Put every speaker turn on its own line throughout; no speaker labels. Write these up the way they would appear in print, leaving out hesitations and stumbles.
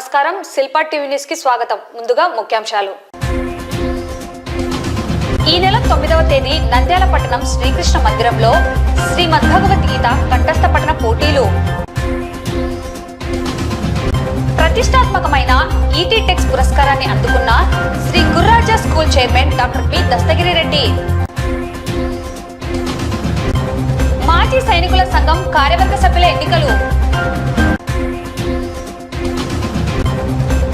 నమస్కారం, Shilpa TV news కి స్వాగతం. ముందుగా ముఖ్యాంశాలు. ఈ నెల 9వ తేదీ నంద్యాల పట్టణం శ్రీకృష్ణ మందిరంలో శ్రీమద్ భగవద్గీత కంఠస్థ పఠన పోటీలు. ప్రతిష్టాత్మకమైన ఈటీ టెక్స్ పురస్కారాన్ని అందుకున్న Shri Gurraja school chairman doctor P Dastagiri Reddy. మాజీ సైనికుల సంఘం కార్యవర్గ సభ్యుల ఎన్నికలు.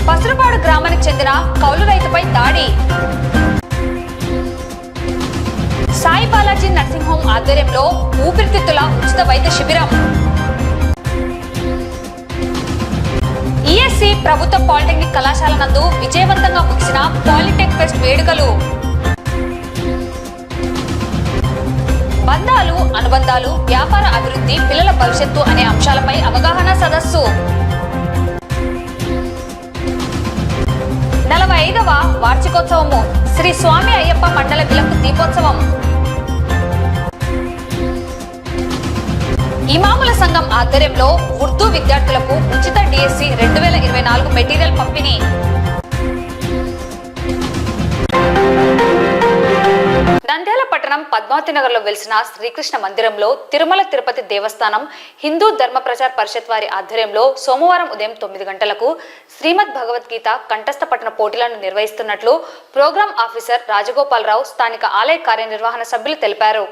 పసురుపాడు గ్రామానికి చెందిన కౌలు రైతుపై దాడి. సాయి బాలాజీ నర్సింగ్ హోమ్ ఆధ్వర్యంలో ఊపిరితిత్తుల ఉచిత వైద్య శిబిరం. ఈఎస్సి ప్రభుత్వ పాలిటెక్నిక్ కళాశాల నందు విజయవంతంగా ముగిసిన పాలిటెక్ ఫెస్ట్ వేడుకలు. బంధాలు, అనుబంధాలు, వ్యాపార అభివృద్ధి, పిల్లల భవిష్యత్తు అనే అంశాలపై అవగాహన సదస్సు. 45వ వార్షికోత్సవము శ్రీ స్వామి అయ్యప్ప మండల విలక్కు దీపోత్సవం. ఇమాముల సంఘం ఆధ్వర్యంలో ఉర్దూ విద్యార్థులకు ఉచిత డిఎస్సి 2024 మెటీరియల్ పంపిణీ. నంద్యాల పట్టణం పద్మావతి నగర్ లో వెలిసిన శ్రీకృష్ణ మందిరంలో తిరుమల తిరుపతి దేవస్థానం హిందూ ధర్మ ప్రచార పరిషత్ వారి ఆధ్వర్యంలో సోమవారం ఉదయం 9 గంటలకు శ్రీమద్ భగవద్గీత కంఠస్థ పఠన పోటీలను నిర్వహిస్తున్నట్లు ప్రోగ్రాం ఆఫీసర్ రాజగోపాలరావు స్థానిక ఆలయ కార్యనిర్వహణ సభ్యులు తెలిపారు.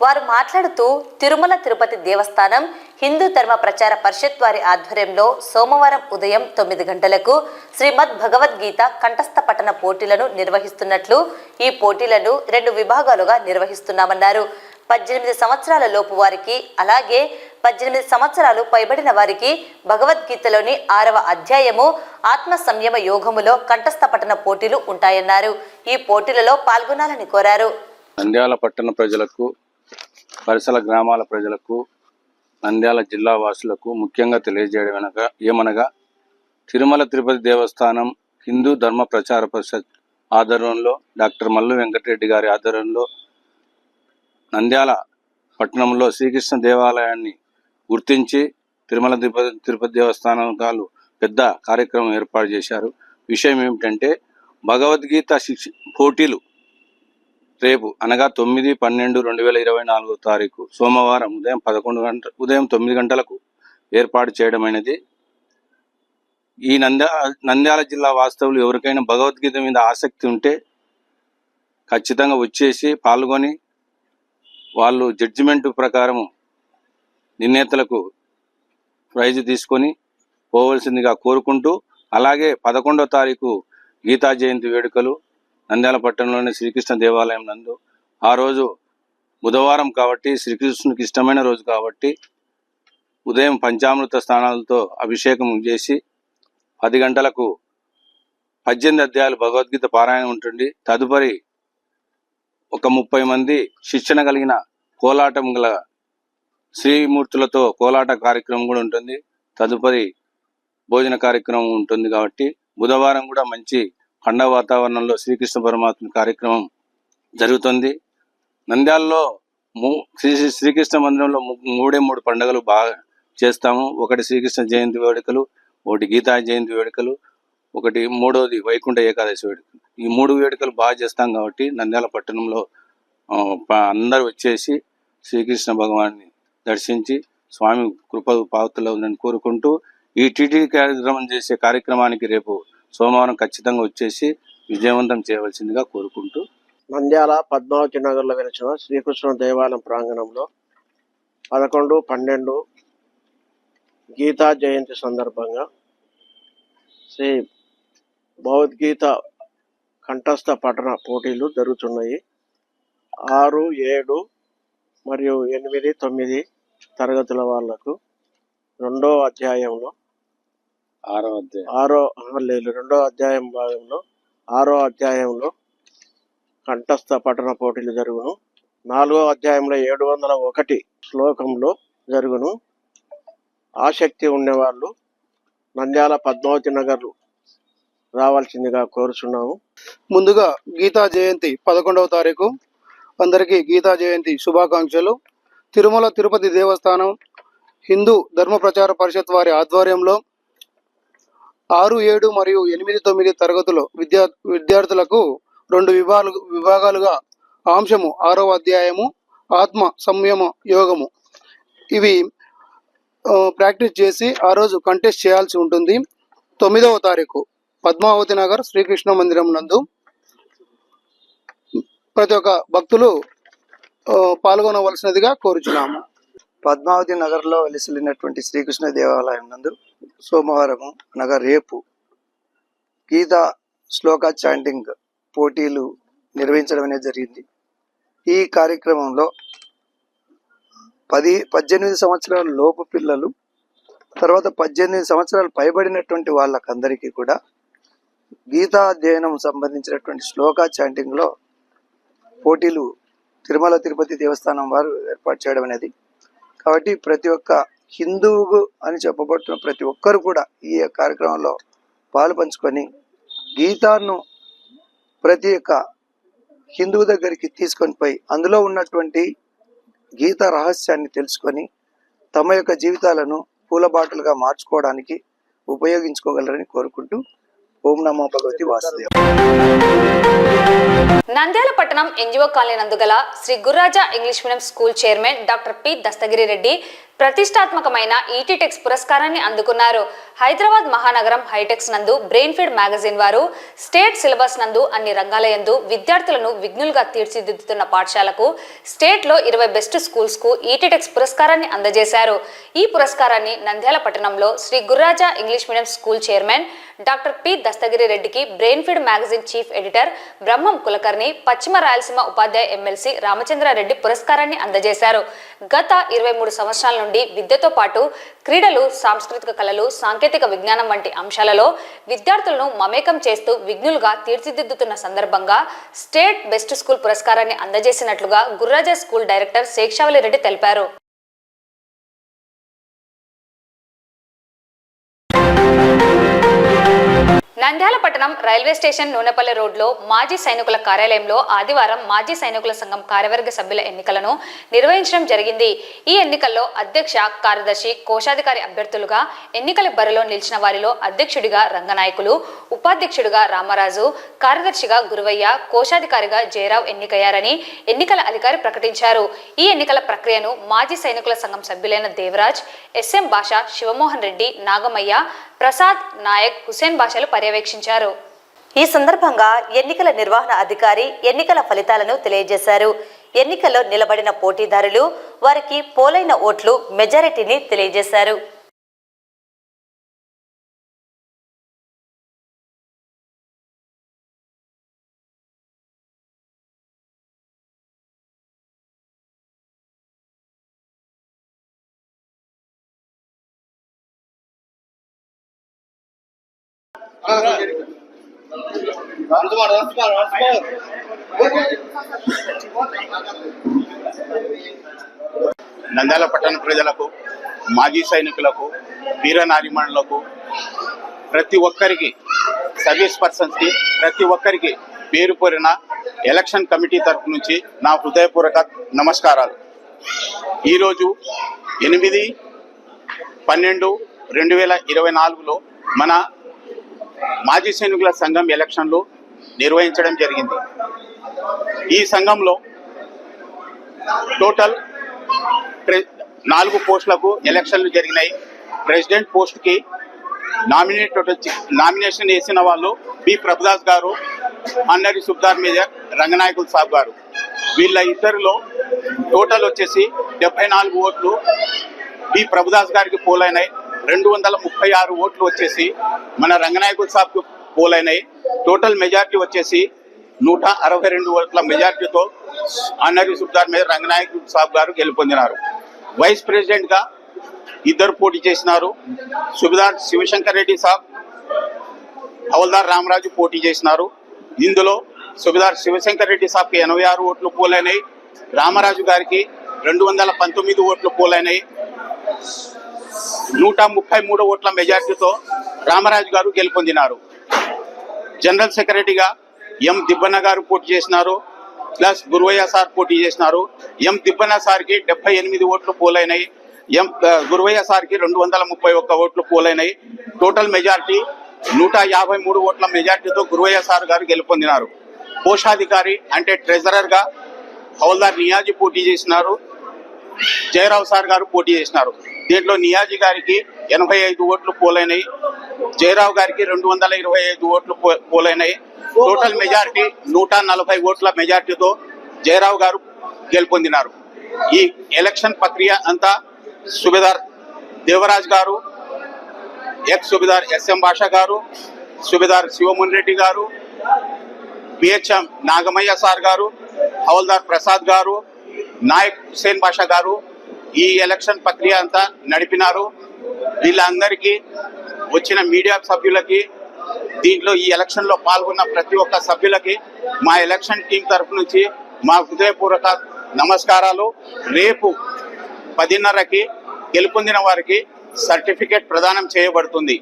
వారు మాట్లాడుతూ తిరుమల తిరుపతి దేవస్థానం హిందూ ధర్మ ప్రచార పరిషత్ వారి ఆధ్వర్యంలో సోమవారం ఉదయం 9 గంటలకు శ్రీమద్ భగవద్గీత కంఠస్థ పఠన పోటీలను నిర్వహిస్తున్నట్లు, ఈ పోటీలను 2 విభాగాలుగా నిర్వహిస్తున్నామన్నారు. 18 సంవత్సరాల లోపు వారికి అలాగే 18 సంవత్సరాలు పైబడిన వారికి భగవద్గీతలోని 6వ అధ్యాయము ఆత్మ సంయమ యోగములో కంఠస్థ పఠన పోటీలు ఉంటాయన్నారు. ఈ పోటీలలో పాల్గొనాలని కోరారు.
నంద్యాల పట్టణ ప్రజలకు, పరిసర గ్రామాల ప్రజలకు, నంద్యాల జిల్లా వాసులకు ముఖ్యంగా తెలియజేయడం ఏమనగా తిరుమల తిరుపతి దేవస్థానం హిందూ ధర్మ ప్రచార పరిషత్ ఆధ్వర్యంలో డాక్టర్ మల్లు వెంకటరెడ్డి గారి ఆధ్వర్యంలో నంద్యాల పట్టణంలో శ్రీకృష్ణ దేవాలయాన్ని గుర్తించి తిరుమల తిరుపతి దేవస్థానం వాళ్ళు పెద్ద కార్యక్రమం ఏర్పాటు చేశారు. విషయం ఏమిటంటే భగవద్గీత పోటీలు రేపు అనగా 9/12/2024 సోమవారం ఉదయం 9 గంటలకు ఏర్పాటు చేయడమైనది. ఈ నంద్యాల జిల్లా వాస్తవులు ఎవరికైనా భగవద్గీత మీద ఆసక్తి ఉంటే ఖచ్చితంగా వచ్చేసి పాల్గొని వాళ్ళు జడ్జిమెంట్ ప్రకారం నిర్ణేతలకు ప్రైజ్ తీసుకొని పోవలసిందిగా కోరుకుంటూ, అలాగే 11వ తారీఖు గీతా జయంతి వేడుకలు నంద్యాల పట్టణంలోని శ్రీకృష్ణ దేవాలయం నందు. ఆ రోజు బుధవారం కాబట్టి శ్రీకృష్ణునికి ఇష్టమైన రోజు కాబట్టి ఉదయం పంచామృత స్నానాలతో అభిషేకం చేసి 10 గంటలకు 18 అధ్యాయాలు భగవద్గీత పారాయణం ఉంటుంది. తదుపరి ఒక 30 మంది శిక్షణ కలిగిన కోలాటం గల శ్రీమూర్తులతో కోలాట కార్యక్రమం కూడా ఉంటుంది. తదుపరి భోజన కార్యక్రమం ఉంటుంది. కాబట్టి బుధవారం కూడా మంచి పండగ వాతావరణంలో శ్రీకృష్ణ పరమాత్మ కార్యక్రమం జరుగుతుంది. నంద్యాలలో శ్రీకృష్ణ మందిరంలో 3 పండుగలు బాగా చేస్తాము. ఒకటి శ్రీకృష్ణ జయంతి వేడుకలు, ఒకటి గీతా జయంతి వేడుకలు, ఒకటి 3వది వైకుంఠ ఏకాదశి వేడుకలు. ఈ 3 వేడుకలు బాగా చేస్తాం కాబట్టి నంద్యాల పట్టణంలో అందరూ వచ్చేసి శ్రీకృష్ణ భగవాన్ని దర్శించి స్వామి కృప పాత్రలను కోరుకుంటూ ఈ టీటీ కార్యక్రమం చేసే కార్యక్రమానికి రేపు సోమవారం ఖచ్చితంగా వచ్చేసి విజయవంతం చేయవలసిందిగా కోరుకుంటూ,
నంద్యాల పద్మావతి నగర్లో వెలిసిన శ్రీకృష్ణ దేవాలయం ప్రాంగణంలో 11/12 గీతా జయంతి సందర్భంగా శ్రీ భగవద్గీత కంఠస్థ పఠన పోటీలు జరుగుతున్నాయి. 6, 7 మరియు 8, 9 తరగతుల వాళ్లకు 2వ అధ్యాయంలో 2వ అధ్యాయం భాగంలో 6వ అధ్యాయంలో కంఠస్థ పఠన పోటీలు జరుగును. 4వ అధ్యాయంలో 701 శ్లోకంలో జరుగును. ఆసక్తి ఉండేవాళ్ళు నంద్యాల పద్మావతి నగర్ రావాల్సిందిగా కోరుచున్నాము.
ముందుగా గీతా జయంతి 11వ తారీఖు అందరికీ గీతా జయంతి శుభాకాంక్షలు. తిరుమల తిరుపతి దేవస్థానం హిందూ ధర్మ ప్రచార పరిషత్ వారి ఆధ్వర్యంలో 6, 7 మరియు 8, 9 తరగతుల విద్యార్థులకు 2 విభాగాలుగా అంశము 6వ అధ్యాయము ఆత్మ సంయమ యోగము ఇవి ప్రాక్టీస్ చేసి ఆ రోజు కంటెస్ట్ చేయాల్సి ఉంటుంది. 9వ తారీఖు పద్మావతి నగర్ శ్రీకృష్ణ మందిరం నందు ప్రతి ఒక్క భక్తులు పాల్గొనవలసినదిగా కోరుచున్నాము.
పద్మావతి నగర్లో వెలిసిల్లినటువంటి శ్రీకృష్ణ దేవాలయం నందు సోమవారము అనగా రేపు గీతా శ్లోక చాంటింగ్ పోటీలు నిర్వహించడం అనేది జరిగింది. ఈ కార్యక్రమంలో 18 సంవత్సరాల లోపు పిల్లలు, తర్వాత 18 సంవత్సరాలు పైబడినటువంటి వాళ్ళకందరికీ కూడా గీతా అధ్యయనం సంబంధించినటువంటి శ్లోక చాంటింగ్లో పోటీలు తిరుమల తిరుపతి దేవస్థానం వారు ఏర్పాటు చేయడం అనేది. కాబట్టి ప్రతి ఒక్క హిందువు అని చెప్పబడుతున్న ప్రతి ఒక్కరు కూడా ఈ కార్యక్రమంలో పాలు పంచుకొని గీతాను ప్రతి ఒక్క హిందువు దగ్గరికి తీసుకొని పోయి అందులో ఉన్నటువంటి గీత రహస్యాన్ని తెలుసుకొని తమ యొక్క జీవితాలను పూలబాటలుగా మార్చుకోవడానికి ఉపయోగించుకోగలరని కోరుకుంటూ ఓం నమో భగవతి వాసుదేవ.
నంద్యాల పట్టణం ఎన్జిఓ కాలనీ నందుగల Shri Gurraja English medium school chairman doctor P Dastagiri Reddy ప్రతిష్టాత్మకమైన ఈటీటెక్స్ పురస్కారాన్ని అందుకున్నారు. హైదరాబాద్ మహానగరం హైటెక్స్ నందు బ్రెయిన్ ఫీడ్ మ్యాగజైన్ వారు స్టేట్ సిలబస్ నందు అన్ని రంగాల యందు విద్యార్థులను విఘ్నులుగా తీర్చిదిద్దుతున్న పాఠశాలకు స్టేట్లో 20 బెస్ట్ స్కూల్స్ కు ఈటీటెక్స్ పురస్కారాన్ని అందజేశారు. ఈ పురస్కారాన్ని నంద్యాల పట్టణంలో Shri Gurraja English medium school chairman doctor P Dastagiri రెడ్డికి Brain Feed magazine chief editor Brahmam Kulkarni, పశ్చిమ రాయలసీమ ఉపాధ్యాయ ఎమ్మెల్సీ రామచంద్రారెడ్డి పురస్కారాన్ని అందజేశారు. గత 23 సంవత్సరాల నుండి విద్యతో పాటు క్రీడలు, సాంస్కృతిక కళలు, సాంకేతిక విజ్ఞానం వంటి అంశాలలో విద్యార్థులను మమేకం చేస్తూ విఘ్నులుగా తీర్చిదిద్దుతున్న సందర్భంగా స్టేట్ బెస్ట్ స్కూల్ పురస్కారాన్ని అందజేసినట్లుగా గుర్రాజా స్కూల్ డైరెక్టర్ శేషావళి రెడ్డి తెలిపారు. నంద్యాల పట్టణం రైల్వే స్టేషన్ నూనెపల్లి రోడ్లో మాజీ సైనికుల కార్యాలయంలో ఆదివారం మాజీ సైనికుల సంఘం కార్యవర్గ సభ్యుల ఎన్నికలను నిర్వహించడం జరిగింది. ఈ ఎన్నికల్లో అధ్యక్ష, కార్యదర్శి, కోశాధికారి అభ్యర్థులుగా ఎన్నికల బరిలో నిలిచిన వారిలో అధ్యక్షుడిగా రంగనాయకులు, ఉపాధ్యక్షుడిగా రామరాజు, కార్యదర్శిగా గురువయ్య, కోశాధికారిగా జయరావు ఎన్నికయ్యారని ఎన్నికల అధికారి ప్రకటించారు. ఈ ఎన్నికల ప్రక్రియను మాజీ సైనికుల సంఘం సభ్యులైన దేవరాజ్, ఎస్ఎం భాష, శివమోహన్ రెడ్డి, నాగమయ్య, ప్రసాద్, నాయక్, హుసేన్ భాషలు పర్యవేక్షించారు.
ఈ సందర్భంగా ఎన్నికల నిర్వహణ అధికారి ఎన్నికల ఫలితాలను తెలియజేశారు. ఎన్నికల్లో నిలబడిన పోటీదారులు వారికి పోలైన ఓట్లు మెజారిటీని తెలియజేశారు.
నంద్యాల పట్టణ ప్రజలకు, మాజీ సైనికులకు, వీర నారీమణులకు, ప్రతి ఒక్కరికి, సర్వీస్ పర్సన్స్కి ప్రతి ఒక్కరికి పేరు పేరున ఎలక్షన్ కమిటీ తరఫు నుంచి నా హృదయపూర్వక నమస్కారాలు. ఈరోజు 8/12/2024లో మన మాజీ సైనికుల సంఘం ఎలక్షన్లు నిర్వహించడం జరిగింది. ఈ సంఘంలో టోటల్ 4 పోస్టులకు ఎలక్షన్లు జరిగినాయి. ప్రెసిడెంట్ పోస్ట్కి నామినేషన్ వేసిన వాళ్ళు బి ప్రభుదాస్ గారు, అన్నరి సుబ్దార్ మేజర్, రంగనాయకులు సాబ్ గారు. వీళ్ళ ఇద్దరిలో టోటల్ వచ్చేసి 74 ఓట్లు బి ప్రభుదాస్ గారికి పోలైనాయి. 236 ఓట్లు వచ్చేసి మన రంగనాయకులు సాబ్కు పోలైనాయి. టోటల్ మెజార్టీ వచ్చేసి 162 ఓట్ల మెజార్టీతో అన్నరి సుబ్దార్ మీద రంగనాయకులు సాబ్ గారు గెలుపొందినారు. వైస్ ప్రెసిడెంట్గా 2 పోటీ చేసినారు. సుబేదార్ శివశంకర్ రెడ్డి సాబ్, హవల్దార్ రామరాజు పోటీ చేసినారు. ఇందులో సుబేదార్ శివశంకర్ రెడ్డి సాబ్కి 86 ఓట్లు పోలైనాయి. రామరాజు గారికి 219 ఓట్లు పోలైనాయి. 133 ఓట్ల మెజార్టీతో రామరాజు గారు గెలుపొందినారు. జనరల్ సెక్రటరీగా ఎం దిబ్బన్న గారు పోటీ చేసినారు, ప్లస్ గురువయ్య సార్ పోటీ చేసినారు. ఎం దిబ్బన్న సార్కి 78 ఓట్లు పోలైనాయి. గురువయ్య సార్కి 231 ఓట్లు పోలైనాయి. టోటల్ మెజార్టీ 153 ఓట్ల మెజార్టీతో గురువయ్య సార్ గారు గెలుపొందినారు. కోశాధికారి అంటే ట్రెజరర్ గా హౌల్దార్ నియాజీ పోటీ చేసినారు. జయరావు సార్ గారు పోటీ చేసినారు. దీంట్లో నియాజీ గారికి 85 ఓట్లు పోలైనాయి, జయరావు గారికి 225 ఓట్లు పోలైనాయి. టోటల్ మెజారిటీ 140 ఓట్ల మెజార్టీతో జయరావు గారు గెలుపొందినారు. ఈ ఎలక్షన్ ప్రక్రియ అంతా సుబేదార్ దేవరాజ్ గారు, ఎక్స్ సుబేదార్ ఎస్ఎం భాష గారు, సుబేదార్ శివమోహన్ రెడ్డి గారు, బిహెచ్ఎం నాగమయ్య సార్ గారు, హౌల్దార్ ప్రసాద్ గారు, నాయక్ హుసేన్ భాష గారు ఈ ఎలక్షన్ ప్రక్రియ అంతా నడిపినారు. వీళ్ళందరికీ వచ్చిన మీడియా సభ్యులకి, దీంట్లో ఈ ఎలక్షన్ లో పాల్గొన్న ప్రతి ఒక్క సభ్యులకి మా ఎలక్షన్ టీం తరఫు నుంచి మా హృదయపూర్వక నమస్కారాలు. రేపు 10:30కి గెలుపొందిన వారికి సర్టిఫికేట్ ప్రదానం చేయబడుతుంది.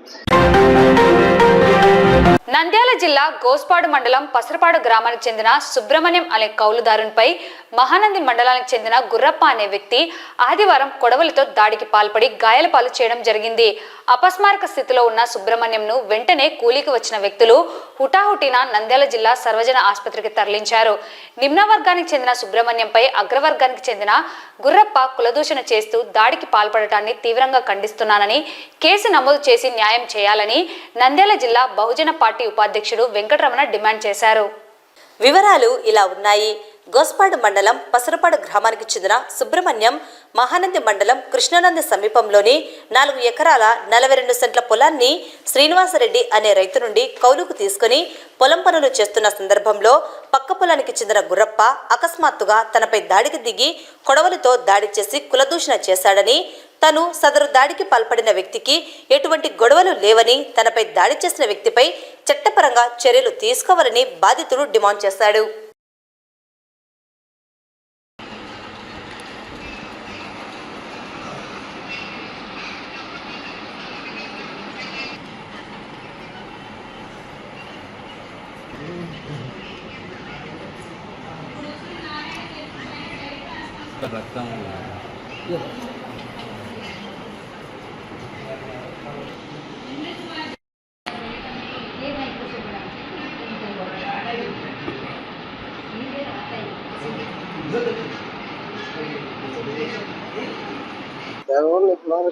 నంద్యాల జిల్లా గోస్పాడు మండలం పసరపాడు గ్రామానికి చెందిన సుబ్రహ్మణ్యం అనే కౌలుదారునిపై మహానంది మండలానికి చెందిన గుర్రప్ప అనే వ్యక్తి ఆదివారం కొడవలితో దాడికి పాల్పడి గాయాల పాలు చేయడం జరిగింది. అపస్మారక స్థితిలో ఉన్న సుబ్రహ్మణ్యంను వెంటనే కూలీకి వచ్చిన వ్యక్తులు హుటాహుటిన నంద్యాల జిల్లా సర్వజన ఆసుపత్రికి తరలించారు. నిమ్న వర్గానికి చెందిన సుబ్రహ్మణ్యంపై అగ్రవర్గానికి చెందిన గుర్రప్ప కులదూషణ చేస్తూ దాడికి పాల్పడటాన్ని తీవ్రంగా ఖండిస్తున్నానని, కేసు నమోదు చేసి న్యాయం చేయాలని నంద్యాల జిల్లా బహుజన పార్టీ ఉపాధ్యక్షుడు వెంకటరమణ డిమాండ్ చేశారు.
వివరాలు ఇలా ఉన్నాయి. గోస్పాడు మండలం పసరపాడు గ్రామానికి చెందిన సుబ్రహ్మణ్యం మహానంది మండలం కృష్ణానంది సమీపంలోని 4 ఎకరాల 42 సెంట్ల పొలాన్ని శ్రీనివాసరెడ్డి అనే రైతు నుండి కౌలుకు తీసుకుని పొలం పనులు చేస్తున్న సందర్భంలో పక్క పొలానికి చెందిన గుర్రప్ప అకస్మాత్తుగా తనపై దాడికి దిగి కొడవలితో దాడి చేసి కులదూషణ చేశాడని, తను సదరు దాడికి పాల్పడిన వ్యక్తికి ఎటువంటి గొడవలు లేవని, తనపై దాడి చేసిన వ్యక్తిపై చట్టపరంగా చర్యలు తీసుకోవాలని బాధితుడు డిమాండ్ చేశాడు.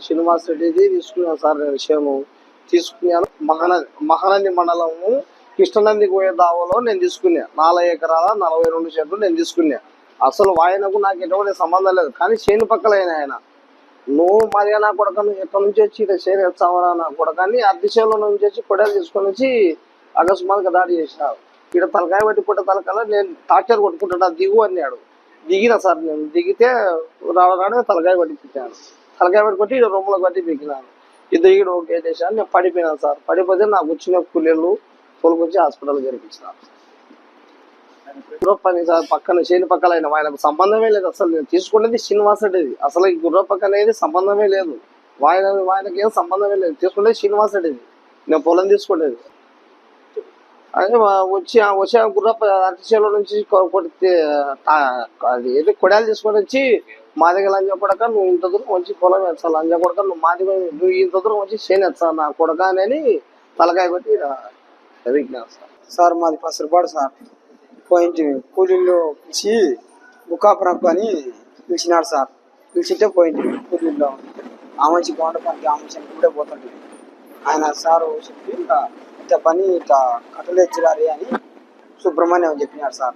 శ్రీనివాస్ రెడ్డిది తీసుకున్నాను సార్. నేను విషయము తీసుకున్నాను. మహానంది మండలము కృష్ణనంది పోయే దావలో నేను తీసుకున్నా. 4 ఎకరాల 42 సెంట్లు నేను తీసుకున్నా. అసలు ఆయనకు నాకు ఎటువంటి సంబంధం లేదు. కానీ చేను పక్కలైన ఆయన, నువ్వు మరి నా కొడకను ఎక్కడి నుంచి వచ్చి ఇక చేను ఎత్తావరా నా కొడకాన్ని అర్ధశేలో నుంచి వచ్చి కొడలు తీసుకొని వచ్చి అకస్మాత్తుగా దాడి చేసినాడు. ఇక్కడ తలకాయ పెట్టి పుట్ట తలకాయ నేను టార్చర్ కొట్టుకుంటున్నా దిగు అన్నాడు. దిగిన సార్. నేను దిగితే రావడానికి తలకాయ పట్టి పెట్టాను. తలకాయ పెట్టి కొట్టి రొమ్ములో కట్టి పీకినాను. దిగిడు ఓకే చేశాను. నేను పడిపోయినాను సార్. పడిపోతే నాకు వచ్చిన కూలీలు తోలుకొచ్చి హాస్పిటల్ జరిపించినాను. గుర్రప్పని సార్ పక్కన చేను పక్కల అయినా ఆయనకు సంబంధమే లేదు. అసలు నేను తీసుకునేది శ్రీనివాస్ రెడ్డిది. అసలు ఈ గుర్రప్పక అనేది సంబంధమే లేదు. ఆయనకి ఏం సంబంధమే లేదు. తీసుకునేది శ్రీనివాస్ రెడ్డిది. నేను పొలం తీసుకునేది. అదే వచ్చి గుర్రప్ప అరటిచేలో నుంచి అది ఏదో కొడాలు తీసుకొని వచ్చి మా దగ్గర లంజ కొడక నువ్వు ఇంత దూరం వచ్చి పొలం వేస్తా, లంజ కొడక నువ్వు మా దగ్గర నువ్వు ఇంత దూరం వచ్చి చేను వేస్తా నా కొడక అని తలకాయ పెట్టి విజ్ఞానం సార్.
సార్ మాది పసరపాడు సార్. పోయింటి కూలీల్లో పిలిచి బుక్కాపురం అని పిలిచినాడు సార్. పిలిచింటే పోయింటి కూలీల్లో ఆ మంచి బాగుండే పనికి ఆ మంచి కూడా పోతుంటే ఆయన సారు చెప్పి ఇంత పని ఇట్లా కట్టలేచ్చిరారి అని సుబ్రహ్మణ్యం చెప్పినాడు సార్.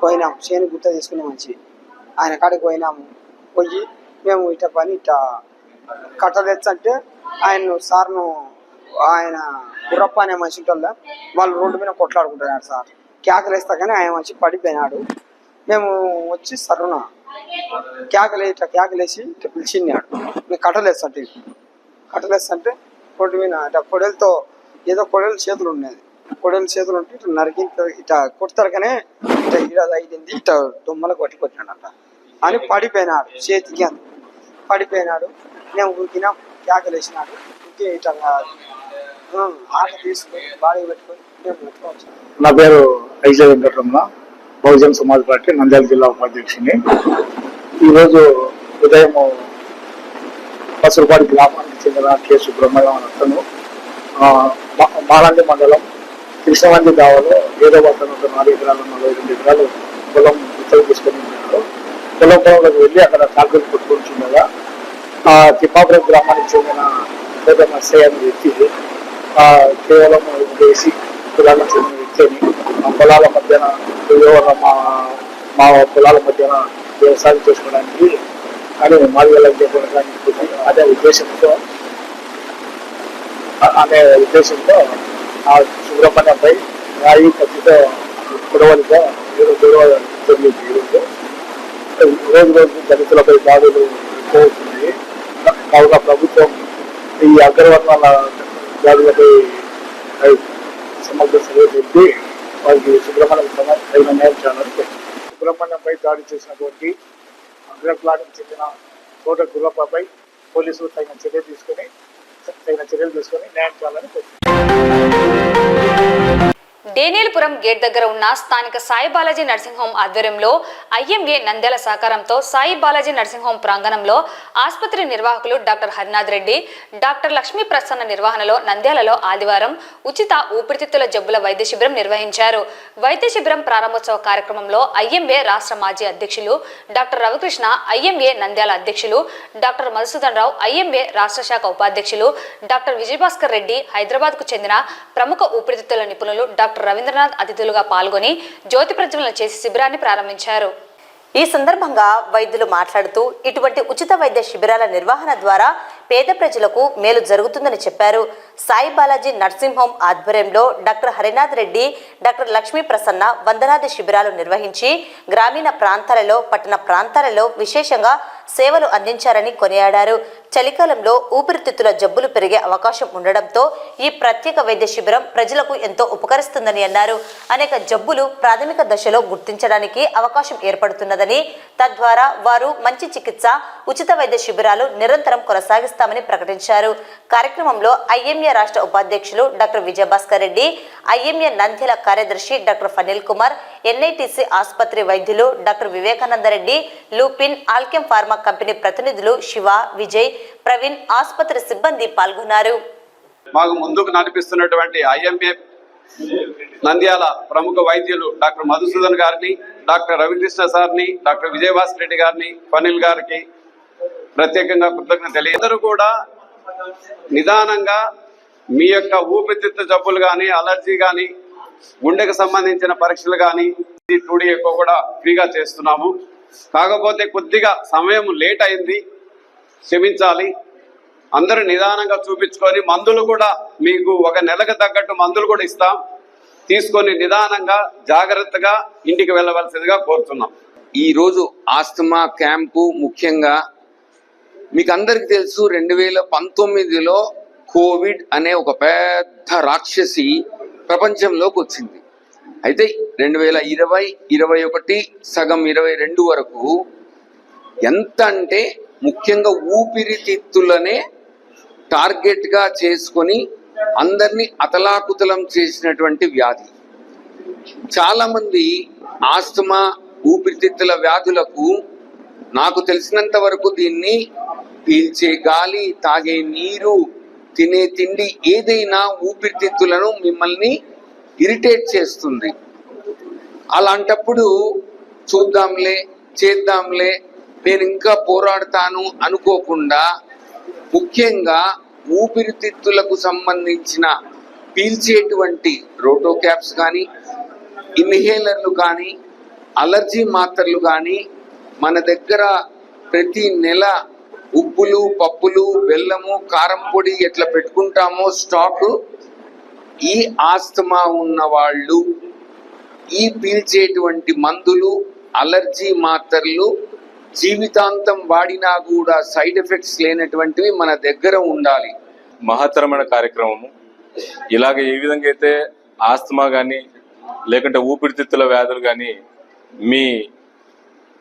పోయినాం చేను గుర్త తీసుకునే మంచి ఆయన కాడికి పోయినాము. పోయి మేము ఇట్లా పని ఇట్లా కట్టలేచ్చంటే ఆయన సార్ను ఆయన గుర్రప్ప అనే మనిషి ఉంటుందా వాళ్ళు రోడ్డు మీద కొట్లాడుకుంటున్నారు సార్. కేకలేస్తా కానీ ఆయన మంచి పడిపోయినాడు. మేము వచ్చి సరున ఇట్లా కేకలేసి ఇట్లా పిలిచిన్నాడు. మేము కట్టలేస్తంటే రోడ్డు మీద ఇట్లా కొడలతో ఏదో కొడలు చేతులు ఉండేది. కొడలు చేతులు ఉంటే ఇట్లా నరికి ఇట్లా కొడతారు కానీ ఇట్లా ఈడ అయింది ఇట్లా దుమ్మలకు కొట్టినాడంట అని పడిపోయినాడు. చేతికి అంత పడిపోయినాడు. మేము ఉరికినాం. కేకలేసినాడు. ఇంకే ఇట్లా ఆట తీసుకొని బాడీ పెట్టుకొని
నా పేరు ఐజా వెంకటరమణ, బహుజన్ సమాజ్ పార్టీ నంద్యాల జిల్లా ఉపాధ్యక్షుని. ఈరోజు ఉదయం పసరపాడు గ్రామానికి చెందిన కె సుబ్రహ్మణ్యం అతను మాలండి మండలం కృష్ణవంతి దావలో ఏదో వద్ద 4 ఎకరాలు 42 ఎకరాలు పొలం గుత్తలు తీసుకొని ఉన్నారు. పొలంలోకి వెళ్ళి అక్కడ కాంక్రీట్ కొట్టుకుంటుండగా తిప్పాపురం గ్రామానికి చెందిన పెద్ద నర్సయ్య అనే వ్యక్తి కేవలం వేసి పొలాలకు చెందిన వ్యక్తిని పొలాల మధ్యన మా పొలాల మధ్యన వ్యవసాయం చేసుకోవడానికి అని మాదిగలకు చెప్పడానికి అనే ఉద్దేశంతో ఆ సుబ్రహ్మణ్యంపై రాయి కత్తితో గొడవలుగా గొడవ జరిగింది. రోజు దళితులపై దాడులు ఎక్కువ అవుతున్నాయి. కావున ప్రభుత్వం ఈ అగ్రవర్ణాల దాడులపై సమగ్ర సర్వే జరిపి వారికి సుబ్రహ్మణ్యం తగిన న్యాయం చేయాలని సుబ్రహ్మణ్యంపై దాడి చేసినటువంటి అగ్రకులానికి చెందిన తోట గుర్రప్పపై పోలీసులు తగిన చర్యలు తీసుకొని న్యాయం చేయాలని
డేనియల్పురం గేట్ దగ్గర ఉన్న స్థానిక సాయి బాలాజీ నర్సింగ్ హోమ్ ఆధ్వర్యంలో ఐఎంఏ నంద్యాల సహకారంతో సాయి బాలాజీ నర్సింగ్ హోమ్ ప్రాంగణంలో ఆసుపత్రి నిర్వాహకులు డాక్టర్ హరినాథ్ రెడ్డి, డాక్టర్ లక్ష్మీ ప్రసన్న నిర్వహణలో నంద్యాలలో ఆదివారం ఉచిత ఊపిరితిత్తుల జబ్బుల వైద్య శిబిరం నిర్వహించారు. వైద్య శిబిరం ప్రారంభోత్సవ కార్యక్రమంలో ఐఎంఏ రాష్ట్ర మాజీ అధ్యక్షులు డాక్టర్ రవికృష్ణ, ఐఎంఏ నంద్యాల అధ్యక్షులు డాక్టర్ మధుసూదన్ రావు, ఐఎంఏ రాష్ట్ర శాఖ ఉపాధ్యక్షులు డాక్టర్ విజయభాస్కర్ రెడ్డి, హైదరాబాద్కు చెందిన ప్రముఖ ఊపిరితిత్తుల నిపుణులు డాక్టర్ రవీంద్రనాథ్ అతిథులుగా పాల్గొని జ్యోతి ప్రజ్వలన చేసి శిబిరాన్ని ప్రారంభించారు.
ఈ సందర్భంగా వైద్యులు మాట్లాడుతూ ఇటువంటి ఉచిత వైద్య శిబిరాల నిర్వహణ ద్వారా పేద ప్రజలకు మేలు జరుగుతుందని చెప్పారు. సాయి బాలాజీ నర్సింగ్ హోమ్ ఆధ్వర్యంలో డాక్టర్ హరినాథ్ రెడ్డి, డాక్టర్ లక్ష్మీ ప్రసన్న వందనాది శిబిరాలు నిర్వహించి గ్రామీణ ప్రాంతాలలో, పట్టణ ప్రాంతాలలో విశేషంగా సేవలు అందించారని కొనియాడారు. చలికాలంలో ఊపిరితిత్తుల జబ్బులు పెరిగే అవకాశం ఉండడంతో ఈ ప్రత్యేక వైద్య శిబిరం ప్రజలకు ఎంతో ఉపకరిస్తుందని అన్నారు. అనేక జబ్బులు ప్రాథమిక దశలో గుర్తించడానికి అవకాశం ఏర్పడుతున్నదని, తద్వారా వారు మంచి చికిత్స, ఉచిత వైద్య శిబిరాలు నిరంతరం కొనసాగిస్తామని ప్రకటించారు. కార్యక్రమంలో ఐఎంఏ రాష్ట్ర ఉపాధ్యక్షులు డాక్టర్ విజయభాస్కర్ రెడ్డి, ఐఎంఏ నంద్యాల కార్యదర్శి డాక్టర్ ఫనిల్ కుమార్, ఎన్ఐటిసి ఆసుపత్రి వైద్యులు doctor Vivekananda Reddy, Lupin, Alkem pharma company ప్రతినిధులు శివ, విజయ్, ప్రవీణ్, ఆసుపత్రి సిబ్బంది పాల్గొన్నారు.
మాకు ముందుకు నడిపిస్తున్నటువంటి ఐఎంఏ నంద్యాల ప్రముఖ వైద్యులు డాక్టర్ మధుసూదన్ గారిని, డాక్టర్ రవికృష్ణ సార్ని, డాక్టర్ విజయభాస్కర్ రెడ్డి గారిని, ఫనిల్ గారికి ప్రత్యేకంగా కృతజ్ఞతలు తెలియ. అందరూ కూడా నిదానంగా మీ యొక్క ఊపిరితిత్తు జబ్బులు కానీ, అలర్జీ కానీ, గుండెకు సంబంధించిన పరీక్షలు కానీ 2D ఎక్కువ కూడా ఫ్రీగా చేస్తున్నాము. కాకపోతే కొద్దిగా సమయం లేట్ అయింది, క్షమించాలి. అందరూ నిదానంగా చూపించుకొని మందులు కూడా మీకు 1 నెలకు తగ్గట్టు మందులు కూడా ఇస్తాం. తీసుకొని నిదానంగా జాగ్రత్తగా ఇంటికి వెళ్ళవలసిందిగా కోరుతున్నాం.
ఈరోజు ఆస్తమా క్యాంపు ముఖ్యంగా మీకు అందరికి తెలుసు, 2019లో కోవిడ్ అనే ఒక పెద్ద రాక్షసి ప్రపంచంలోకి వచ్చింది. అయితే 2020, 21, సగం 22 వరకు ఎంత అంటే ముఖ్యంగా ఊపిరితిత్తులనే టార్గెట్గా చేసుకొని అందరినీ అతలాకుతలం చేసినటువంటి వ్యాధి. చాలామంది ఆస్తమా, ఊపిరితిత్తుల వ్యాధులకు నాకు తెలిసినంత వరకు దీన్ని పీల్చే గాలి, తాగే నీరు, తినే తిండి ఏదైనా ఊపిరితిత్తులను మిమ్మల్ని ఇరిటేట్ చేస్తుంది. అలాంటప్పుడు చూద్దాంలే, చేద్దాంలే, నేను ఇంకా పోరాడతాను అనుకోకుండా ముఖ్యంగా ఊపిరితిత్తులకు సంబంధించిన పీల్చేటువంటి రోటో క్యాప్స్ కానీ, ఇన్హేలర్లు కానీ, అలర్జీ మాత్రలు కానీ మన దగ్గర ప్రతి నెల ఉప్పులు, పప్పులు, బెల్లము, కారం పొడి ఎట్లా పెట్టుకుంటామో స్టాకు, ఈ ఆస్తమా ఉన్న వాళ్ళు ఈ పీల్చేటువంటి మందులు, అలర్జీ మాత్రలు జీవితాంతం వాడినా కూడా సైడ్ ఎఫెక్ట్స్ లేనటువంటివి మన దగ్గర ఉండాలి.
మహత్తరమైన కార్యక్రమము. ఇలాగ ఏ విధంగా అయితే ఆస్తమా కానీ లేకుంటే ఊపిరితిత్తుల వ్యాధులు కానీ